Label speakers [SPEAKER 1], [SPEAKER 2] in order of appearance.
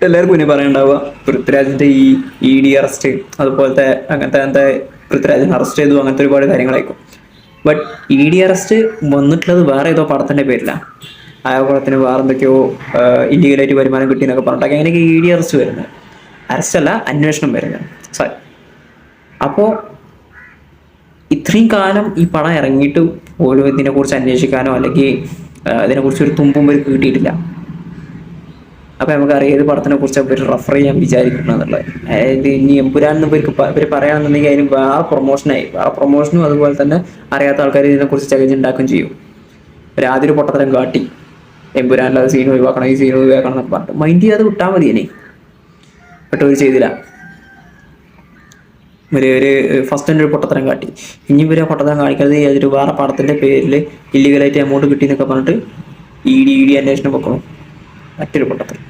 [SPEAKER 1] എല്ലാവർക്കും ഇനി പറയാനുണ്ടാവുക പൃഥ്വിരാജിന്റെ ഈ ED അറസ്റ്റ് അതുപോലത്തെ അങ്ങനത്തെ പൃഥ്വിരാജിനെ അറസ്റ്റ് ചെയ്തു അങ്ങനത്തെ ഒരുപാട് കാര്യങ്ങളായിരിക്കും. ബട്ട് ED അറസ്റ്റ് വന്നിട്ടുള്ളത് വേറെ ഏതോ പടത്തിന്റെ പേരിലാണ്. ആ പടത്തിന് വേറെ എന്തൊക്കെയോ ഇല്ലീഗലായിട്ട് വരുമാനം കിട്ടി എന്നൊക്കെ പറഞ്ഞിട്ടൊക്കെ അങ്ങനെയൊക്കെ ED അറസ്റ്റ് വരുന്നത്. അറസ്റ്റ് അല്ല, അന്വേഷണം വരുന്നത്. സോറി. അപ്പോൾ ഇത്രയും കാലം ഈ പടം ഇറങ്ങിയിട്ട് പോലും ഇതിനെക്കുറിച്ച് അന്വേഷിക്കാനോ അല്ലെങ്കിൽ ഇതിനെക്കുറിച്ച് ഒരു തുമ്പും പേർക്ക് കിട്ടിയിട്ടില്ല. അപ്പം നമുക്കറിയാം ഏത് പടത്തിനെ കുറിച്ച് ഇവർ റെഫർ ചെയ്യാൻ വിചാരിക്കണം എന്നുള്ളത്. അതായത് ഇനി എമ്പുരാൻ ഇവർ പറയാണെന്നുണ്ടെങ്കിൽ അതിന് വേറെ പ്രൊമോഷനായി, വേറെ പ്രൊമോഷനും അതുപോലെ തന്നെ അറിയാത്ത ആൾക്കാർ ഇതിനെക്കുറിച്ച് ചകച്ചുണ്ടാക്കുകയും ചെയ്യും. ആദ്യം ഒരു പൊട്ടത്തരം കാട്ടി എമ്പുരാനിലത് സീൻ ഒഴിവാക്കണം, ഈ സീൻ ഒഴിവാക്കണം എന്നൊക്കെ പറഞ്ഞിട്ട് മൈൻഡ് ചെയ്യാതെ വിട്ടാൽ മതി. ഇനി ബട്ട് അവർ ചെയ്തില്ല. ഒരു ഫസ്റ്റ് തന്നെ ഒരു പൊട്ടത്തരം കാട്ടി. ഇനി ഇവർ ആ പൊട്ടത്തരം കാണിക്കുന്നത് അതൊരു വേറെ പടത്തിൻ്റെ പേരിൽ ഇല്ലീഗലായിട്ട് എമൗണ്ട് കിട്ടി എന്നൊക്കെ പറഞ്ഞിട്ട് ED അന്വേഷണം വെക്കണം. മറ്റൊരു പൊട്ടത്തരം.